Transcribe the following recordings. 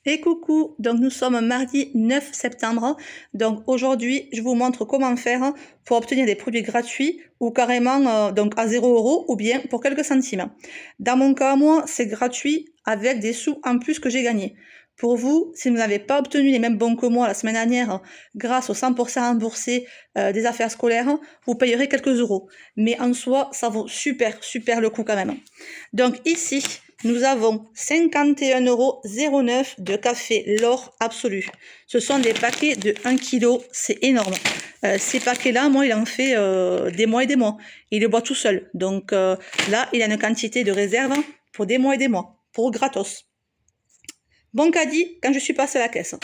Et coucou, donc nous sommes mardi 9 septembre, donc aujourd'hui je vous montre comment faire pour obtenir des produits gratuits ou carrément donc à 0 € ou bien pour quelques centimes. Dans mon cas, moi, c'est gratuit avec des sous en plus que j'ai gagnés. Pour vous, si vous n'avez pas obtenu les mêmes bons que moi la semaine dernière grâce au 100% remboursé des affaires scolaires, vous payerez quelques euros. Mais en soi, ça vaut super le coup quand même. Donc ici, nous avons 51,09 € de café l'or absolu. Ce sont des paquets de 1 kg, c'est énorme. Ces paquets-là, moi, il en fait des mois et des mois. Il les boit tout seul. Donc là, il a une quantité de réserve pour des mois et des mois, pour gratos. Bon caddie, quand je suis passée à la caisse.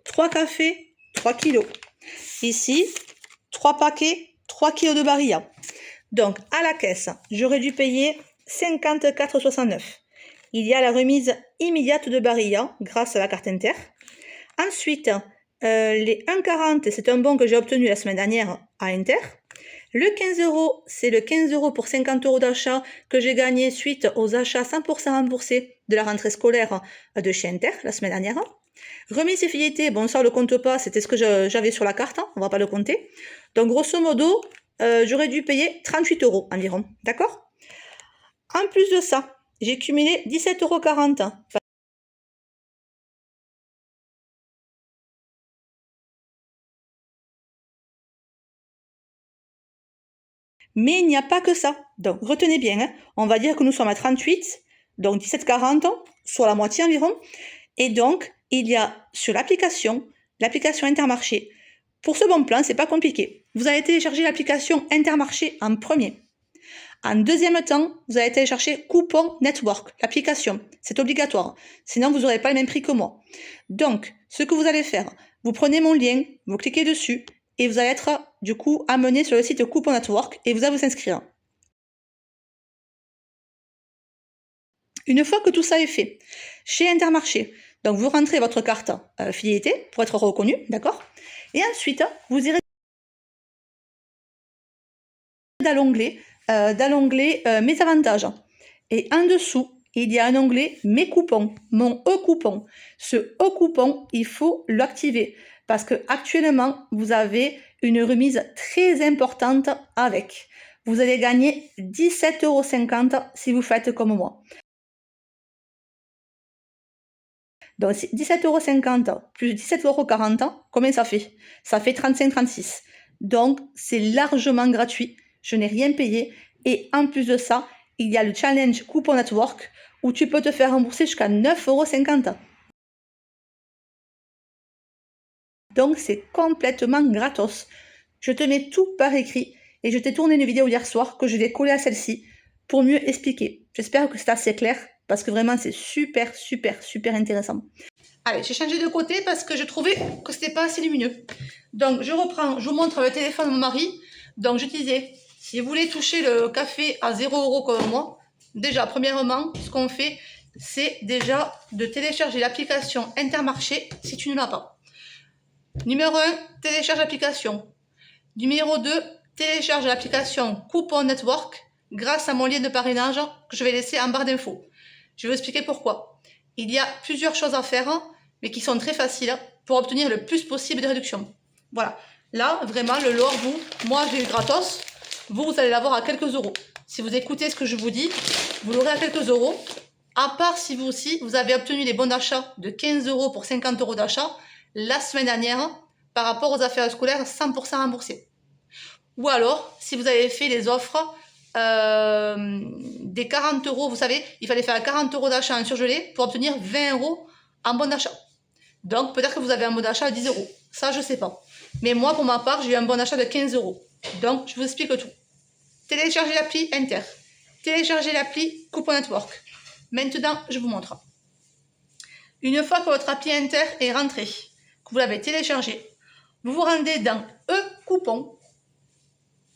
3 cafés, 3 kilos. Ici, 3 paquets, 3 kilos de Barilla. Donc, à la caisse, j'aurais dû payer 54,69 €. Il y a la remise immédiate de Barilla grâce à la carte Inter. Ensuite, les 1,40 €, c'est un bon que j'ai obtenu la semaine dernière à Inter. Le 15 €, c'est le 15 € pour 50 € d'achat que j'ai gagné suite aux achats 100% remboursés de la rentrée scolaire de chez Inter la semaine dernière. Remise et fidélité, bon ça on le compte pas, c'était ce que j'avais sur la carte, on va pas le compter. Donc grosso modo, j'aurais dû payer 38 € environ, d'accord? En plus de ça, j'ai cumulé 17,40 €. Mais il n'y a pas que ça. Donc retenez bien, hein, on va dire que nous sommes à 38, donc 17,40, soit la moitié environ. Et donc, il y a sur l'application Intermarché. Pour ce bon plan, c'est pas compliqué. Vous allez télécharger l'application Intermarché en premier. En deuxième temps, vous allez télécharger Coupon Network, l'application. C'est obligatoire. Sinon, vous n'aurez pas le même prix que moi. Donc, ce que vous allez faire, vous prenez mon lien, vous cliquez dessus et vous allez être du coup amené sur le site Coupon Network et vous allez vous inscrire. Une fois que tout ça est fait, chez Intermarché, donc vous rentrez votre carte fidélité pour être reconnu, d'accord? Et ensuite, vous irez dans l'onglet Mes avantages. Et en dessous, il y a un onglet Mes coupons, mon e-coupon. Ce e-coupon, il faut l'activer parce que actuellement, vous avez une remise très importante avec. Vous allez gagner 17,50 € si vous faites comme moi. Donc 17,50 € plus 17,40 € combien ça fait? Ça fait 35,36 €. Donc c'est largement gratuit, je n'ai rien payé. Et en plus de ça, il y a le challenge Coupon Network où tu peux te faire rembourser jusqu'à 9,50 €. Donc c'est complètement gratos. Je te mets tout par écrit et je t'ai tourné une vidéo hier soir que je vais coller à celle-ci pour mieux expliquer. J'espère que c'est assez clair parce que vraiment c'est super intéressant. Allez, j'ai changé de côté parce que je trouvais que c'était pas assez lumineux. Donc je reprends, je vous montre le téléphone de mon mari. Donc je disais, si vous voulez toucher le café à 0 € comme moi, déjà premièrement, ce qu'on fait, c'est déjà de télécharger l'application Intermarché si tu ne l'as pas. Numéro 1, télécharge l'application. Numéro 2, télécharge l'application Coupon Network grâce à mon lien de parrainage que je vais laisser en barre d'infos. Je vais vous expliquer pourquoi. Il y a plusieurs choses à faire, mais qui sont très faciles pour obtenir le plus possible de réduction. Voilà. Là, vraiment, le lore, moi, j'ai eu gratos. Vous allez l'avoir à quelques euros. Si vous écoutez ce que je vous dis, vous l'aurez à quelques euros. À part si vous aussi, vous avez obtenu les bons d'achat de 15 € pour 50 € d'achat la semaine dernière par rapport aux affaires scolaires 100% remboursées. Ou alors, si vous avez fait les offres des 40 €, vous savez, il fallait faire 40 € d'achat en surgelé pour obtenir 20 € en bon d'achat. Donc, peut-être que vous avez un bon d'achat à 10 €. Ça, je ne sais pas. Mais moi, pour ma part, j'ai eu un bon d'achat de 15 €. Donc, je vous explique tout. Téléchargez l'appli Inter. Téléchargez l'appli Coupon Network. Maintenant, je vous montre. Une fois que votre appli Inter est rentrée, que vous l'avez téléchargée, vous vous rendez dans e-coupon.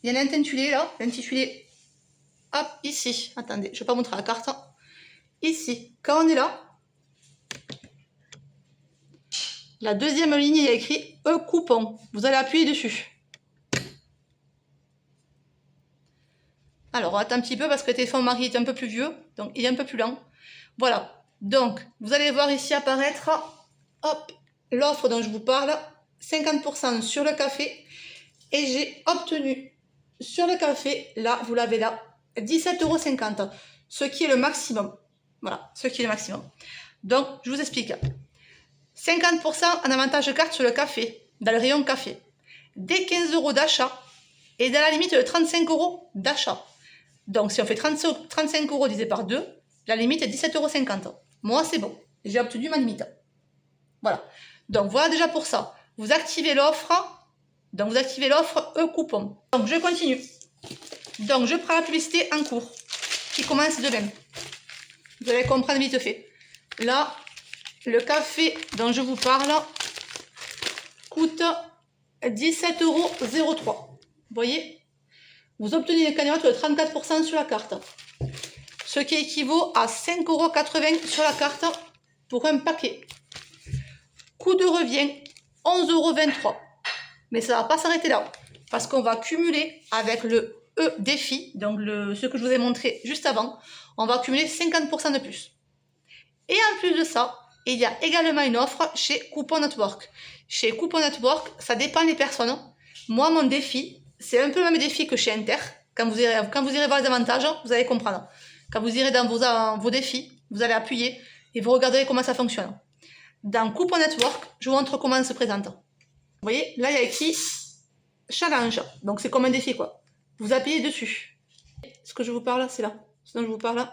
Il y a l'intitulé là, l'intitulé, hop, ici. Attendez, je ne vais pas montrer la carte. Ici, quand on est là, la deuxième ligne, il y a écrit e-coupon. Vous allez appuyer dessus. Alors, on attend un petit peu parce que le téléphone Marie est un peu plus vieux, donc il est un peu plus lent. Voilà. Donc, vous allez voir ici apparaître hop, l'offre dont je vous parle, 50% sur le café. Et j'ai obtenu sur le café, là, vous l'avez là, 17,50 €, ce qui est le maximum. Voilà, ce qui est le maximum. Donc, je vous explique. 50% en avantage carte sur le café, dans le rayon café. Dès 15 € d'achat, et dans la limite de 35 € d'achat. Donc, si on fait 35 € divisé par 2, la limite est 17,50 €. Moi, c'est bon. J'ai obtenu ma limite. Voilà. Donc, voilà déjà pour ça. Vous activez l'offre. Donc, vous activez l'offre e-coupon. Donc, je continue. Donc, je prends la publicité en cours, qui commence de même. Vous allez comprendre vite fait. Là, le café dont je vous parle coûte 17,03 €. Vous voyez? Vous obtenez une cagnotte de 34% sur la carte. Ce qui équivaut à 5,80 € sur la carte pour un paquet. Coût de revient, 11,23 €. Mais ça ne va pas s'arrêter là. Parce qu'on va cumuler avec le E-défi, donc ce que je vous ai montré juste avant, on va cumuler 50% de plus. Et en plus de ça, il y a également une offre chez Coupon Network. Chez Coupon Network, ça dépend des personnes. Moi, mon défi, c'est un peu le même défi que chez Inter. Quand vous irez voir les avantages, vous allez comprendre. Quand vous irez dans vos défis, vous allez appuyer et vous regarderez comment ça fonctionne. Dans Coupon Network, je vous montre comment ça se présente. Vous voyez, là, il y a écrit challenge. Donc, c'est comme un défi, quoi. Vous appuyez dessus. Ce que je vous parle, c'est là. Ce dont je vous parle,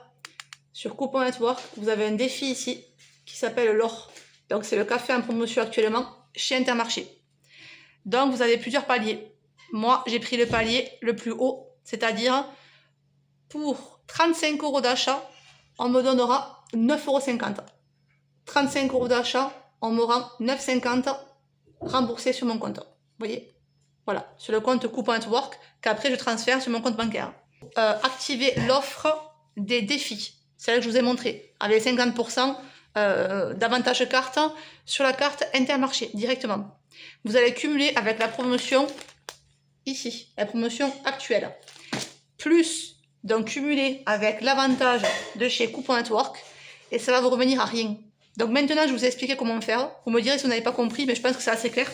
sur Coupon Network, vous avez un défi ici qui s'appelle l'or. Donc, c'est le café en promotion actuellement chez Intermarché. Donc, vous avez plusieurs paliers. Moi, j'ai pris le palier le plus haut, c'est-à-dire pour 35 € d'achat, on me donnera 9,50 €. 35 € d'achat, on me rend 9,50 € remboursé sur mon compte. Vous voyez? Voilà, sur le compte Coupon Network, qu'après je transfère sur mon compte bancaire. Activez l'offre des défis, celle que je vous ai montrée, avec 50% d'avantage carte sur la carte Intermarché, directement. Vous allez cumuler avec la promotion ici, la promotion actuelle. Plus, donc cumuler avec l'avantage de chez Coupon Network, et ça va vous revenir à rien. Donc maintenant, je vous ai expliqué comment faire. Vous me direz si vous n'avez pas compris, mais je pense que c'est assez clair.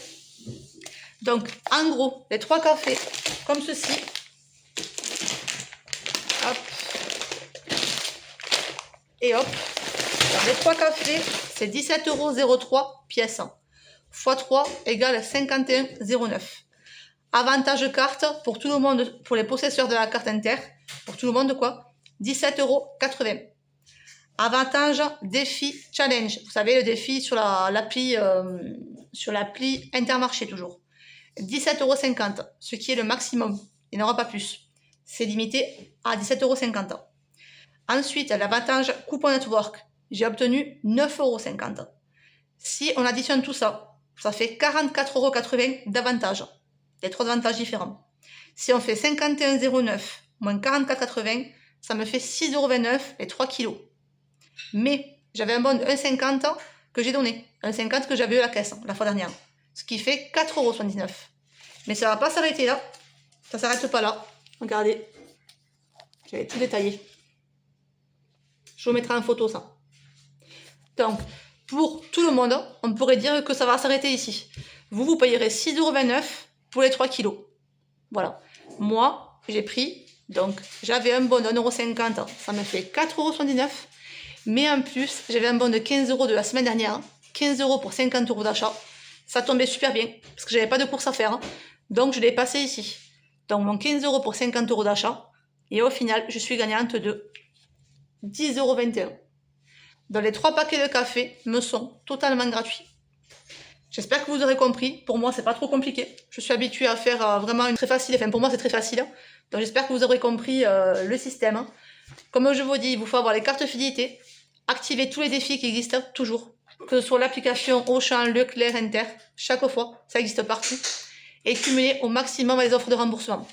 Donc, en gros, les 3 cafés, comme ceci. Hop. Et hop. Alors, les 3 cafés, c'est 17,03 € pièce. x 3 égale 51,09 €. Avantage carte pour tout le monde, pour les possesseurs de la carte Inter. Pour tout le monde, quoi. 17,80 €. Avantage défi challenge. Vous savez, le défi sur l'appli Intermarché, toujours. 17,50 €, ce qui est le maximum. Il n'y en aura pas plus. C'est limité à 17,50 €. Ensuite, l'avantage Coupon Network. J'ai obtenu 9,50 €. Si on additionne tout ça, ça fait 44,80 € d'avantage. Les 3 avantages différents. Si on fait 51,09 moins 44,80, ça me fait 6,29 € les 3 kilos. Mais j'avais un bon de 1,50 € que j'ai donné. 1,50 € que j'avais eu à la caisse la fois dernière. Ce qui fait 4,79 €. Mais ça ne va pas s'arrêter là. Ça ne s'arrête pas là. Regardez. J'avais tout détaillé. Je vous mettrai en photo ça. Donc, pour tout le monde, on pourrait dire que ça va s'arrêter ici. Vous payerez 6,29 € pour les 3 kilos. Voilà. Moi, j'ai pris, donc j'avais un bon de 1,50 €. Ça me fait 4,79 €. Mais en plus, j'avais un bon de 15 € de la semaine dernière. 15 € pour 50 € d'achat. Ça tombait super bien, parce que j'avais pas de course à faire. Donc, je l'ai passé ici. Donc, mon 15 € pour 50 € d'achat. Et au final, je suis gagnante de 10,21 €. Donc, les 3 paquets de café me sont totalement gratuits. J'espère que vous aurez compris. Pour moi, c'est pas trop compliqué. Je suis habituée à faire vraiment une très facile. Enfin, pour moi, c'est très facile. Donc, j'espère que vous aurez compris le système. Comme je vous dis, il vous faut avoir les cartes fidélité. Activer tous les défis qui existent, toujours. Que ce soit l'application Auchan, Leclerc, Inter. Chaque fois, ça existe partout. Et cumuler au maximum les offres de remboursement.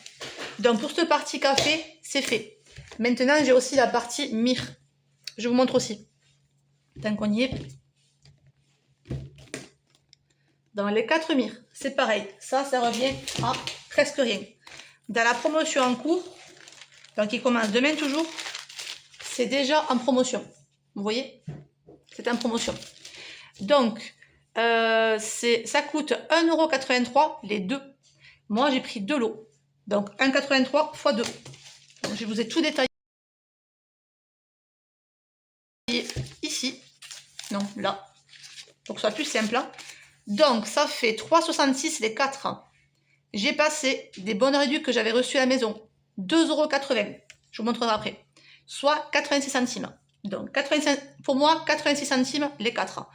Donc, pour cette partie café, c'est fait. Maintenant, j'ai aussi la partie mire. Je vous montre aussi. Tant qu'on y est. Dans les 4 mires, c'est pareil. Ça revient à presque rien. Dans la promotion en cours, donc qui commence demain toujours, c'est déjà en promotion. Vous voyez? C'est en promotion. Donc, ça coûte 1,83 € les deux. Moi, j'ai pris 2 lots. Donc, 1,83 x 2. Donc, je vous ai tout détaillé ici. Non, là. Pour que ce soit plus simple. Hein. Donc, ça fait 3,66 € les 4. J'ai passé des bonnes réductions que j'avais reçues à la maison. 2,80 €. Je vous montrerai après. Soit 86 centimes. Donc, 85, pour moi, 86 centimes les 4.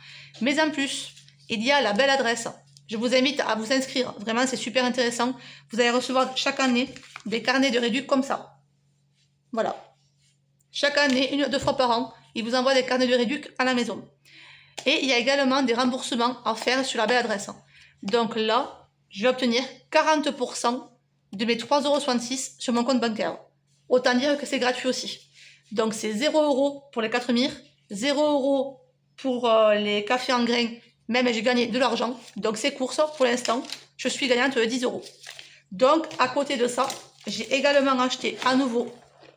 Mais en plus, il y a la belle adresse. Je vous invite à vous inscrire. Vraiment, c'est super intéressant. Vous allez recevoir chaque année des carnets de réduction comme ça. Voilà. Chaque année, 1 ou 2 fois par an, ils vous envoient des carnets de réduction à la maison. Et il y a également des remboursements à faire sur la belle adresse. Donc là, je vais obtenir 40% de mes 3,66 € sur mon compte bancaire. Autant dire que c'est gratuit aussi. Donc c'est 0 € pour les 4 mires, 0 € pour les cafés en grains, même j'ai gagné de l'argent. Donc ces courses, pour l'instant, je suis gagnante de 10 €. Donc à côté de ça, j'ai également acheté à nouveau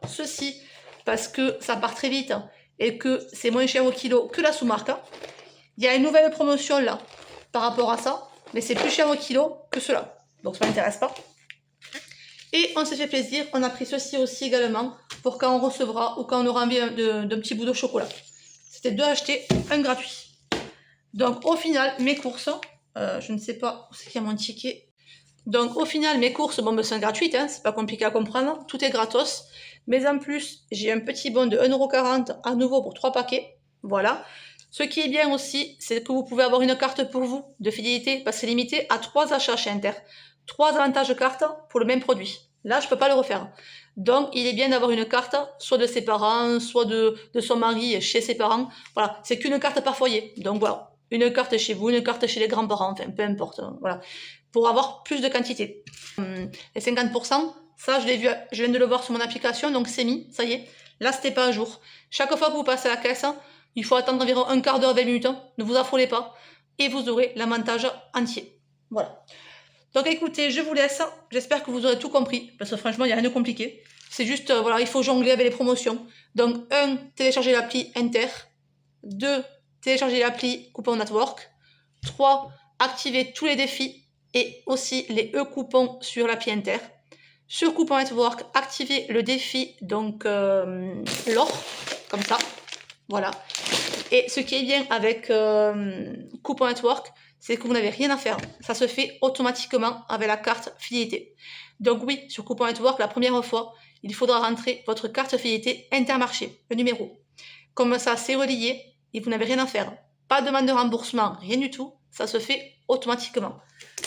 ceci, parce que ça part très vite et que c'est moins cher au kilo que la sous-marque. Il y a une nouvelle promotion là, par rapport à ça, mais c'est plus cher au kilo que cela. Donc ça ne m'intéresse pas. Et on s'est fait plaisir, on a pris ceci aussi également, pour quand on recevra ou quand on aura envie d'un petit bout de chocolat. C'était 2 achetés, 1 gratuit. Donc au final, mes courses, je ne sais pas où c'est qu'il y a mon ticket. Donc au final, mes courses, bon, ben, sont gratuites, hein, c'est pas compliqué à comprendre, tout est gratos. Mais en plus, j'ai un petit bon de 1,40 € à nouveau pour 3 paquets. Voilà. Ce qui est bien aussi, c'est que vous pouvez avoir une carte pour vous de fidélité, parce que c'est limité à 3 achats chez Inter. 3 avantages cartes pour le même produit. Là, je peux pas le refaire. Donc, il est bien d'avoir une carte, soit de ses parents, soit de son mari chez ses parents. Voilà, c'est qu'une carte par foyer. Donc voilà, une carte chez vous, une carte chez les grands-parents, enfin, peu importe. Voilà, pour avoir plus de quantité. Les 50%, ça, je l'ai vu, je viens de le voir sur mon application, donc c'est mis, ça y est. Là, c'était pas un jour. Chaque fois que vous passez à la caisse, il faut attendre environ un quart d'heure, 20 minutes. Ne vous affolez pas. Et vous aurez l'avantage entier. Voilà. Donc écoutez, je vous laisse. J'espère que vous aurez tout compris. Parce que franchement, il n'y a rien de compliqué. C'est juste, voilà, il faut jongler avec les promotions. Donc 1, télécharger l'appli Inter. 2, télécharger l'appli Coupon Network. 3, activer tous les défis et aussi les e-coupons sur l'appli Inter. Sur Coupon Network, activer le défi, donc l'or, comme ça. Voilà. Et ce qui est bien avec Coupon Network, c'est que vous n'avez rien à faire. Ça se fait automatiquement avec la carte fidélité. Donc oui, sur Coupon Network, la première fois, il faudra rentrer votre carte fidélité Intermarché, le numéro. Comme ça, c'est relié et vous n'avez rien à faire. Pas de demande de remboursement, rien du tout. Ça se fait automatiquement.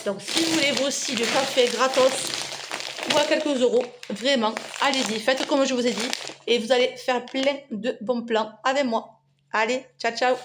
Donc si vous voulez vous aussi du café gratos ou à quelques euros, vraiment, allez-y, faites comme je vous ai dit et vous allez faire plein de bons plans avec moi. Allez, ciao ciao!